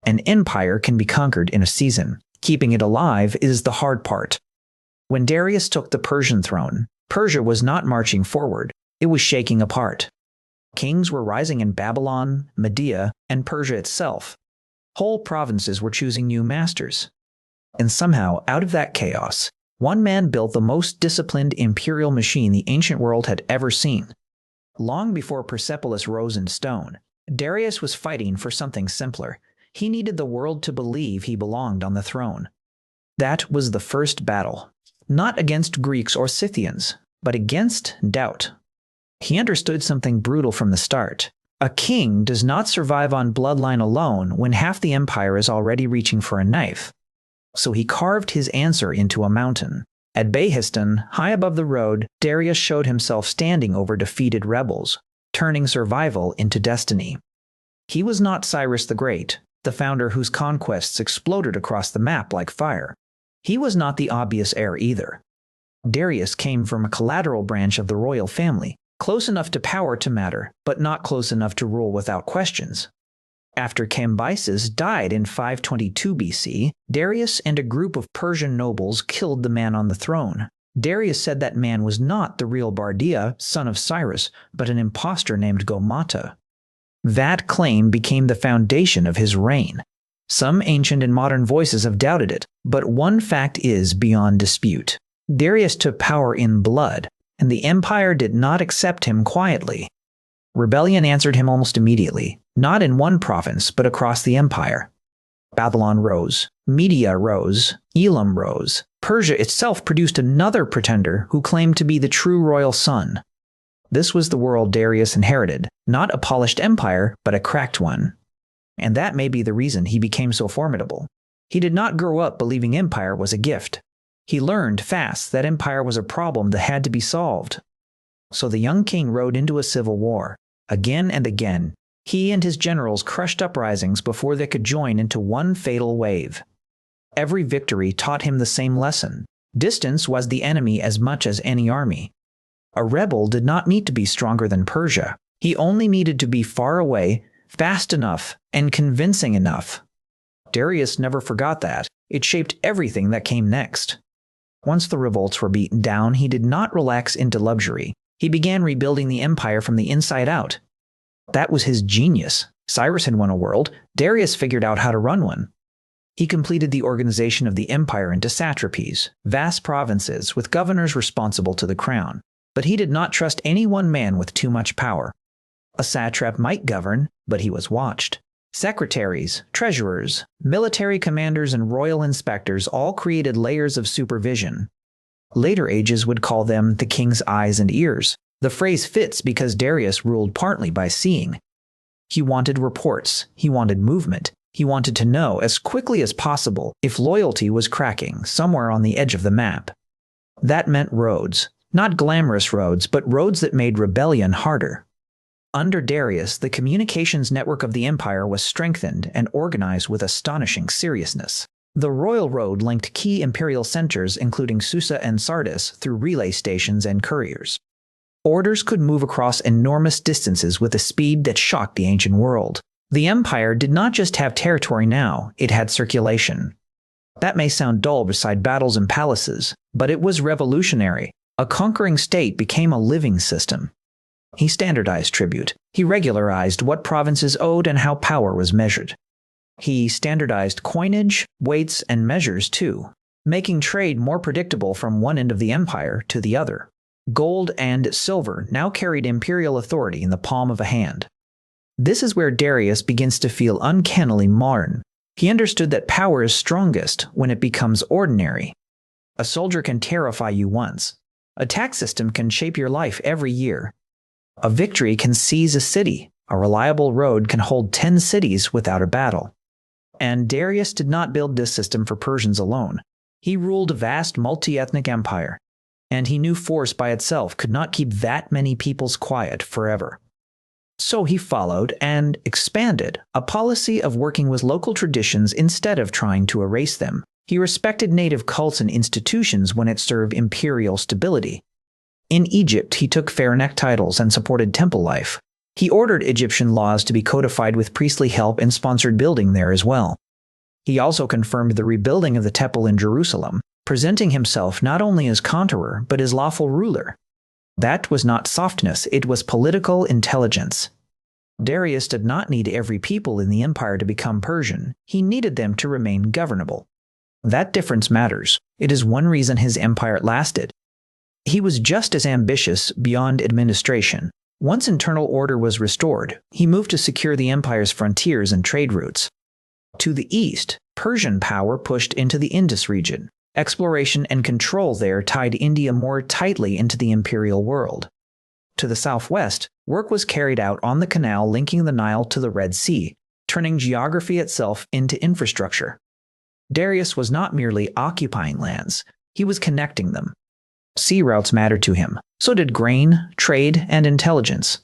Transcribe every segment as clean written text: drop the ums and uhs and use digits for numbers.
An empire can be conquered in a season. Keeping it alive is the hard part. When Darius took the Persian throne, Persia was not marching forward, it was shaking apart. Kings were rising in Babylon, Media, and Persia itself. Whole provinces were choosing new masters. And somehow, out of that chaos, one man built the most disciplined imperial machine the ancient world had ever seen. Long before Persepolis rose in stone, Darius was fighting for something simpler. He needed the world to believe he belonged on the throne. That was the first battle, not against Greeks or Scythians, but against doubt. He understood something brutal from the start. A king does not survive on bloodline alone when half the empire is already reaching for a knife. So he carved his answer into a mountain. At Behistun, high above the road, Darius showed himself standing over defeated rebels, turning survival into destiny. He was not Cyrus the Great, the founder whose conquests exploded across the map like fire. He was not the obvious heir either. Darius came from a collateral branch of the royal family, close enough to power to matter, but not close enough to rule without questions. After Cambyses died in 522 BC, Darius and a group of Persian nobles killed the man on the throne. Darius said that man was not the real Bardia, son of Cyrus, but an impostor named Gomata. That claim became the foundation of his reign. Some ancient and modern voices have doubted it, but one fact is beyond dispute. Darius took power in blood, and the empire did not accept him quietly. Rebellion answered him almost immediately, not in one province, but across the empire. Babylon rose, Media rose, Elam rose. Persia itself produced another pretender who claimed to be the true royal son. This was the world Darius inherited, not a polished empire, but a cracked one. And that may be the reason he became so formidable. He did not grow up believing empire was a gift. He learned fast that empire was a problem that had to be solved. So the young king rode into a civil war. Again and again, he and his generals crushed uprisings before they could join into one fatal wave. Every victory taught him the same lesson. Distance was the enemy as much as any army. A rebel did not need to be stronger than Persia. He only needed to be far away, fast enough, and convincing enough. Darius never forgot that. It shaped everything that came next. Once the revolts were beaten down, he did not relax into luxury. He began rebuilding the empire from the inside out. That was his genius. Cyrus had won a world. Darius figured out how to run one. He completed the organization of the empire into satrapies, vast provinces with governors responsible to the crown. But he did not trust any one man with too much power. A satrap might govern, but he was watched. Secretaries, treasurers, military commanders, and royal inspectors all created layers of supervision. Later ages would call them the king's eyes and ears. The phrase fits because Darius ruled partly by seeing. He wanted reports, he wanted movement, he wanted to know as quickly as possible if loyalty was cracking somewhere on the edge of the map. That meant roads, not glamorous roads, but roads that made rebellion harder. Under Darius, the communications network of the empire was strengthened and organized with astonishing seriousness. The royal road linked key imperial centers including Susa and Sardis through relay stations and couriers. Orders could move across enormous distances with a speed that shocked the ancient world. The empire did not just have territory now, it had circulation. That may sound dull beside battles and palaces, but it was revolutionary. A conquering state became a living system. He standardized tribute. He regularized what provinces owed and how power was measured. He standardized coinage, weights, and measures too, making trade more predictable from one end of the empire to the other. Gold and silver now carried imperial authority in the palm of a hand. This is where Darius begins to feel uncannily modern. He understood that power is strongest when it becomes ordinary. A soldier can terrify you once. A tax system can shape your life every year. A victory can seize a city. A reliable road can hold 10 cities without a battle. And Darius did not build this system for Persians alone. He ruled a vast multi-ethnic empire, and he knew force by itself could not keep that many peoples quiet forever. So he followed and expanded a policy of working with local traditions instead of trying to erase them. He respected native cults and institutions when it served imperial stability. In Egypt, he took pharaonic titles and supported temple life. He ordered Egyptian laws to be codified with priestly help and sponsored building there as well. He also confirmed the rebuilding of the temple in Jerusalem, presenting himself not only as conqueror but as lawful ruler. That was not softness, it was political intelligence. Darius did not need every people in the empire to become Persian, he needed them to remain governable. That difference matters. It is one reason his empire lasted. He was just as ambitious beyond administration. Once internal order was restored, he moved to secure the empire's frontiers and trade routes. To the east, Persian power pushed into the Indus region. Exploration and control there tied India more tightly into the imperial world. To the southwest, work was carried out on the canal linking the Nile to the Red Sea, turning geography itself into infrastructure. Darius was not merely occupying lands, he was connecting them. Sea routes mattered to him, so did grain, trade, and intelligence.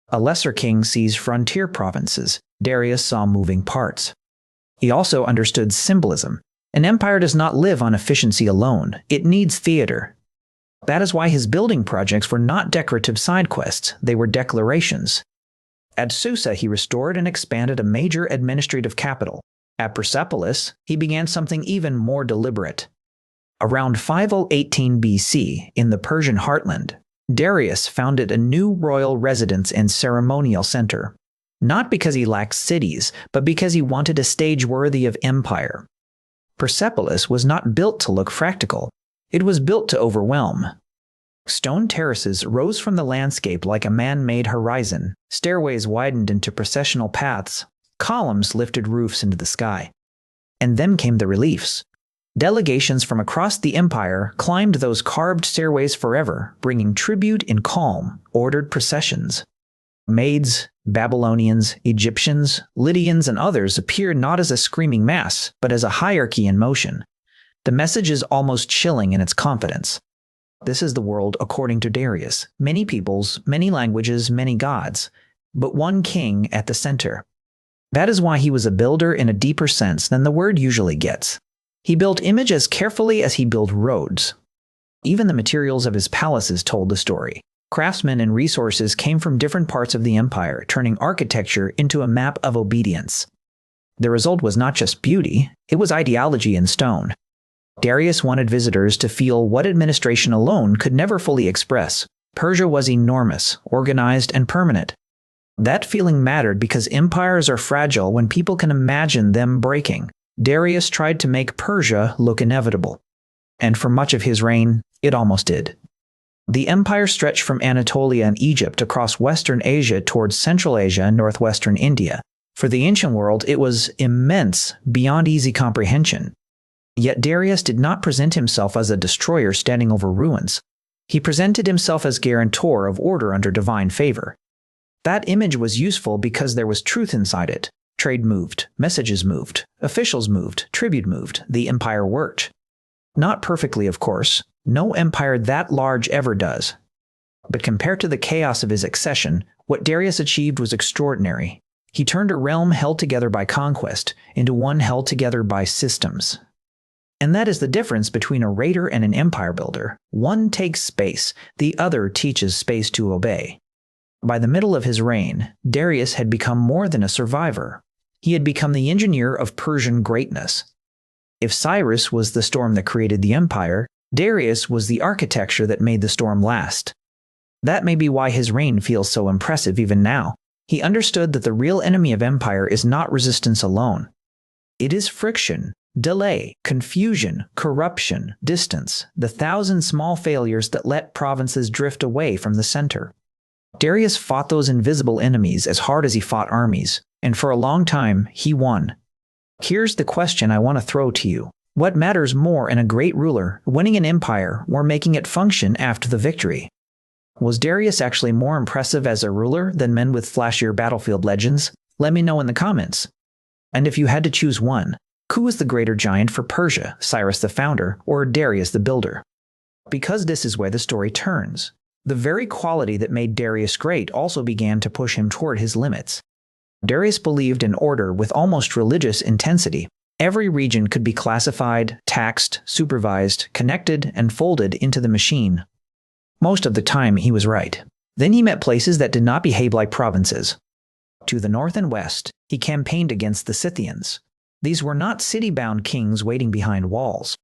A lesser king sees frontier provinces, Darius saw moving parts. He also understood symbolism. An empire does not live on efficiency alone, it needs theater. That is why his building projects were not decorative side quests, they were declarations. At Susa, he restored and expanded a major administrative capital. At Persepolis, he began something even more deliberate. Around 5018 BC, in the Persian heartland, Darius founded a new royal residence and ceremonial center. Not because he lacked cities, but because he wanted a stage worthy of empire. Persepolis was not built to look practical. It was built to overwhelm. Stone terraces rose from the landscape like a man-made horizon. Stairways widened into processional paths. Columns lifted roofs into the sky. And then came the reliefs. Delegations from across the empire climbed those carved stairways forever, bringing tribute in calm, ordered processions. Maids, Babylonians, Egyptians, Lydians, and others appeared not as a screaming mass, but as a hierarchy in motion. The message is almost chilling in its confidence. This is the world according to Darius. Many peoples, many languages, many gods, but one king at the center. That is why he was a builder in a deeper sense than the word usually gets. He built image as carefully as he built roads. Even the materials of his palaces told the story. Craftsmen and resources came from different parts of the empire, turning architecture into a map of obedience. The result was not just beauty, it was ideology in stone. Darius wanted visitors to feel what administration alone could never fully express. Persia was enormous, organized, and permanent. That feeling mattered because empires are fragile when people can imagine them breaking. Darius tried to make Persia look inevitable. And for much of his reign, it almost did. The empire stretched from Anatolia and Egypt across Western Asia towards Central Asia and northwestern India. For the ancient world, it was immense, beyond easy comprehension. Yet Darius did not present himself as a destroyer standing over ruins. He presented himself as guarantor of order under divine favor. That image was useful because there was truth inside it. Trade moved, messages moved, officials moved, tribute moved, the empire worked. Not perfectly, of course. No empire that large ever does. But compared to the chaos of his accession, what Darius achieved was extraordinary. He turned a realm held together by conquest into one held together by systems. And that is the difference between a raider and an empire builder. One takes space, the other teaches space to obey. By the middle of his reign, Darius had become more than a survivor. He had become the engineer of Persian greatness. If Cyrus was the storm that created the empire, Darius was the architecture that made the storm last. That may be why his reign feels so impressive even now. He understood that the real enemy of empire is not resistance alone. It is friction, delay, confusion, corruption, distance, the thousand small failures that let provinces drift away from the center. Darius fought those invisible enemies as hard as he fought armies, and for a long time, he won. Here's the question I want to throw to you. What matters more in a great ruler, winning an empire or making it function after the victory? Was Darius actually more impressive as a ruler than men with flashier battlefield legends? Let me know in the comments. And if you had to choose one, who was the greater giant for Persia, Cyrus the founder or Darius the builder? Because this is where the story turns. The very quality that made Darius great also began to push him toward his limits. Darius believed in order with almost religious intensity. Every region could be classified, taxed, supervised, connected, and folded into the machine. Most of the time, he was right. Then he met places that did not behave like provinces. To the north and west, he campaigned against the Scythians. These were not city-bound kings waiting behind walls.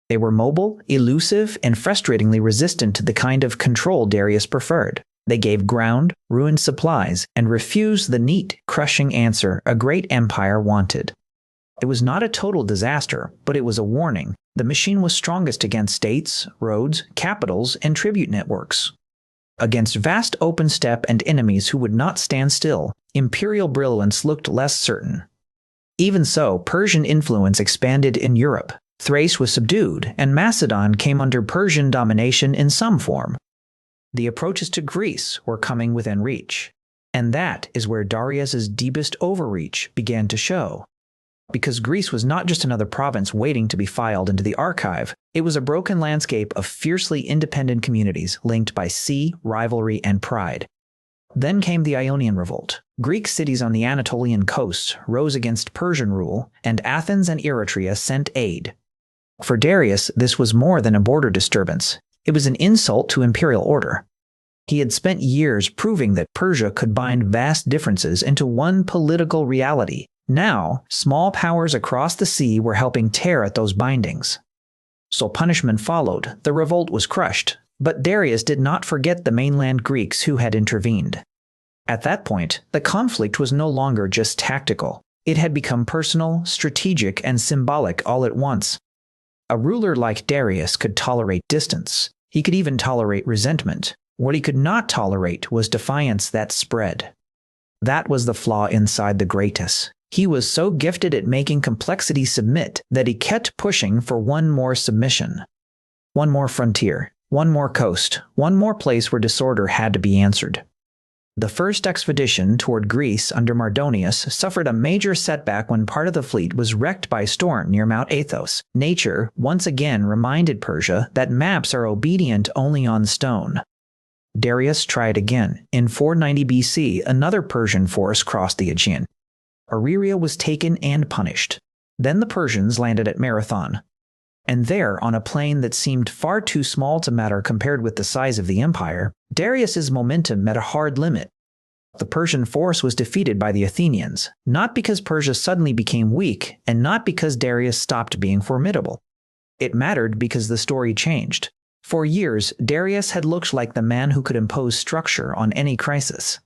They were mobile, elusive, and frustratingly resistant to the kind of control Darius preferred. They gave ground, ruined supplies, and refused the neat, crushing answer a great empire wanted. It was not a total disaster, but it was a warning. The machine was strongest against states, roads, capitals, and tribute networks. Against vast open steppe and enemies who would not stand still, imperial brilliance looked less certain. Even so, Persian influence expanded in Europe. Thrace was subdued, and Macedon came under Persian domination in some form. The approaches to Greece were coming within reach. And that is where Darius's deepest overreach began to show. Because Greece was not just another province waiting to be filed into the archive, it was a broken landscape of fiercely independent communities linked by sea, rivalry, and pride. Then came the Ionian revolt. Greek cities on the Anatolian coasts rose against Persian rule, and Athens and Eretria sent aid. For Darius, this was more than a border disturbance. It was an insult to imperial order. He had spent years proving that Persia could bind vast differences into one political reality. Now, small powers across the sea were helping tear at those bindings. So punishment followed. The revolt was crushed. But Darius did not forget the mainland Greeks who had intervened. At that point, the conflict was no longer just tactical. It had become personal, strategic, and symbolic all at once. A ruler like Darius could tolerate distance. He could even tolerate resentment. What he could not tolerate was defiance that spread. That was the flaw inside the greatest. He was so gifted at making complexity submit that he kept pushing for one more submission. One more frontier. One more coast, one more place where disorder had to be answered. The first expedition toward Greece under Mardonius suffered a major setback when part of the fleet was wrecked by a storm near Mount Athos. Nature once again reminded Persia that maps are obedient only on stone. Darius tried again. In 490 BC, another Persian force crossed the Aegean. Areria was taken and punished. Then the Persians landed at Marathon. And there, on a plain that seemed far too small to matter compared with the size of the empire, Darius's momentum met a hard limit. The Persian force was defeated by the Athenians, not because Persia suddenly became weak, and not because Darius stopped being formidable. It mattered because the story changed. For years, Darius had looked like the man who could impose structure on any crisis.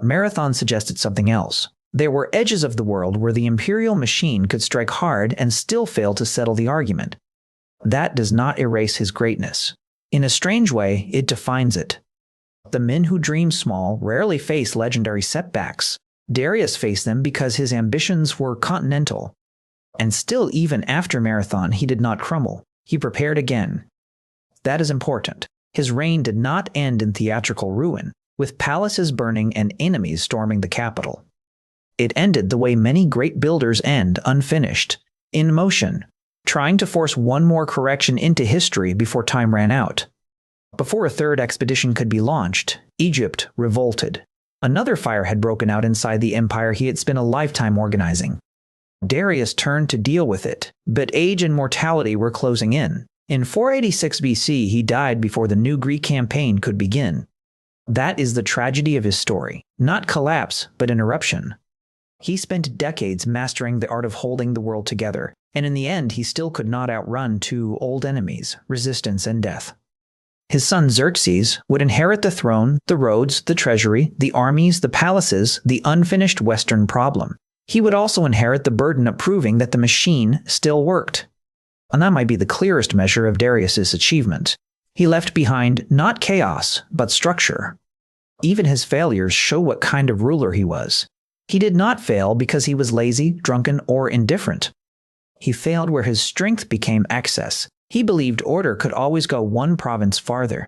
Marathon suggested something else. There were edges of the world where the imperial machine could strike hard and still fail to settle the argument. That does not erase his greatness. In a strange way, it defines it. The men who dream small rarely face legendary setbacks. Darius faced them because his ambitions were continental. And still, even after Marathon, he did not crumble. He prepared again. That is important. His reign did not end in theatrical ruin, with palaces burning and enemies storming the capital. It ended the way many great builders end, unfinished, in motion, trying to force one more correction into history before time ran out. Before a third expedition could be launched, Egypt revolted. Another fire had broken out inside the empire he had spent a lifetime organizing. Darius turned to deal with it, but age and mortality were closing in. In 486 BC, he died before the new Greek campaign could begin. That is the tragedy of his story. Not collapse, but an eruption. He spent decades mastering the art of holding the world together, and in the end he still could not outrun two old enemies, resistance and death. His son Xerxes would inherit the throne, the roads, the treasury, the armies, the palaces, the unfinished Western problem. He would also inherit the burden of proving that the machine still worked. And that might be the clearest measure of Darius's achievement. He left behind not chaos, but structure. Even his failures show what kind of ruler he was. He did not fail because he was lazy, drunken, or indifferent. He failed where his strength became excess. He believed order could always go one province farther.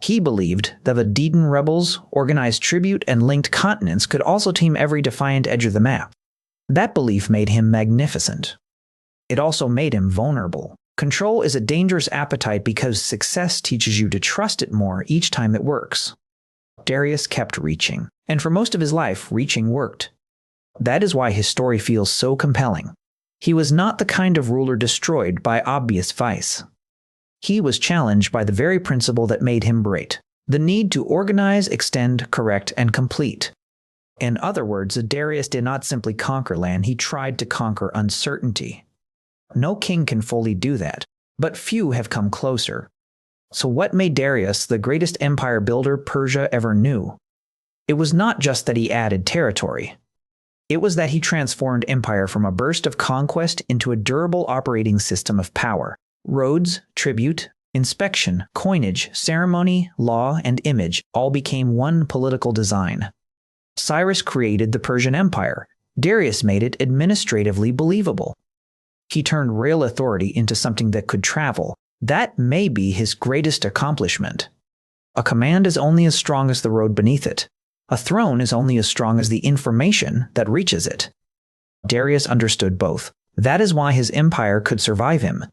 He believed that the Dedan rebels, organized tribute, and linked continents could also team every defiant edge of the map. That belief made him magnificent. It also made him vulnerable. Control is a dangerous appetite because success teaches you to trust it more each time it works. Darius kept reaching, and for most of his life, reaching worked. That is why his story feels so compelling. He was not the kind of ruler destroyed by obvious vice. He was challenged by the very principle that made him great, the need to organize, extend, correct, and complete. In other words, Darius did not simply conquer land, he tried to conquer uncertainty. No king can fully do that, but few have come closer. So what made Darius the greatest empire builder Persia ever knew? It was not just that he added territory. It was that he transformed empire from a burst of conquest into a durable operating system of power. Roads, tribute, inspection, coinage, ceremony, law, and image all became one political design. Cyrus created the Persian Empire. Darius made it administratively believable. He turned real authority into something that could travel. That may be his greatest accomplishment. A command is only as strong as the road beneath it. A throne is only as strong as the information that reaches it. Darius understood both. That is why his empire could survive him.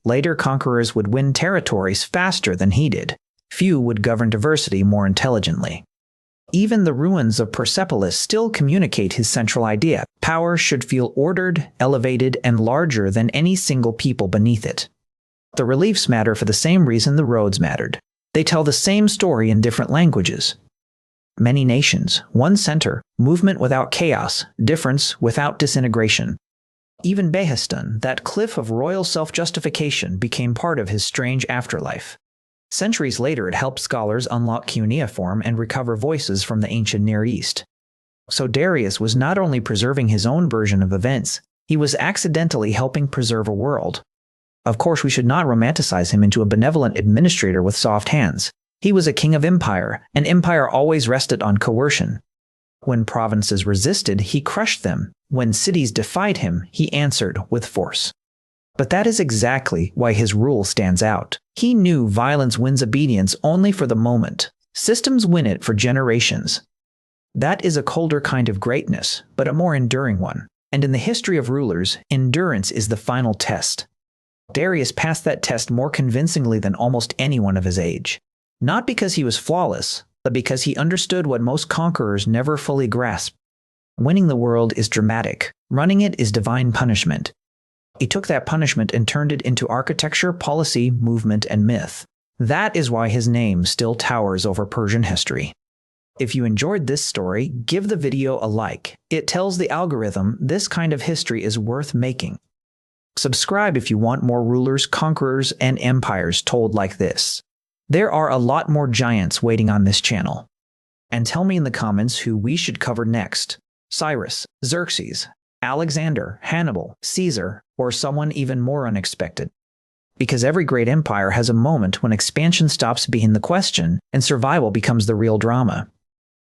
Later conquerors would win territories faster than he did. Few would govern diversity more intelligently. Even the ruins of Persepolis still communicate his central idea. Power should feel ordered, elevated, and larger than any single people beneath it. The reliefs matter for the same reason the roads mattered. They tell the same story in different languages. Many nations, one center, movement without chaos, difference without disintegration. Even Behestan, that cliff of royal self-justification, became part of his strange afterlife. Centuries later, it helped scholars unlock cuneiform and recover voices from the ancient Near East. So Darius was not only preserving his own version of events, he was accidentally helping preserve a world. Of course, we should not romanticize him into a benevolent administrator with soft hands. He was a king of empire, and empire always rested on coercion. When provinces resisted, he crushed them. When cities defied him, he answered with force. But that is exactly why his rule stands out. He knew violence wins obedience only for the moment. Systems win it for generations. That is a colder kind of greatness, but a more enduring one. And in the history of rulers, endurance is the final test. Darius passed that test more convincingly than almost anyone of his age. Not because he was flawless, but because he understood what most conquerors never fully grasp. Winning the world is dramatic. Running it is divine punishment. He took that punishment and turned it into architecture, policy, movement, and myth. That is why his name still towers over Persian history. If you enjoyed this story, give the video a like. It tells the algorithm this kind of history is worth making. Subscribe if you want more rulers, conquerors, and empires told like this. There are a lot more giants waiting on this channel. And tell me in the comments who we should cover next. Cyrus, Xerxes, Alexander, Hannibal, Caesar, or someone even more unexpected. Because every great empire has a moment when expansion stops being the question and survival becomes the real drama.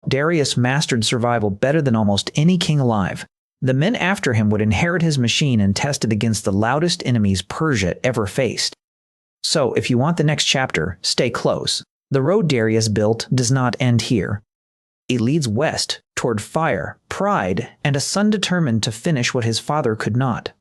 Darius mastered survival better than almost any king alive. The men after him would inherit his machine and test it against the loudest enemies Persia ever faced. So, if you want the next chapter, stay close. The road Darius built does not end here. It leads west, toward fire, pride, and a son determined to finish what his father could not.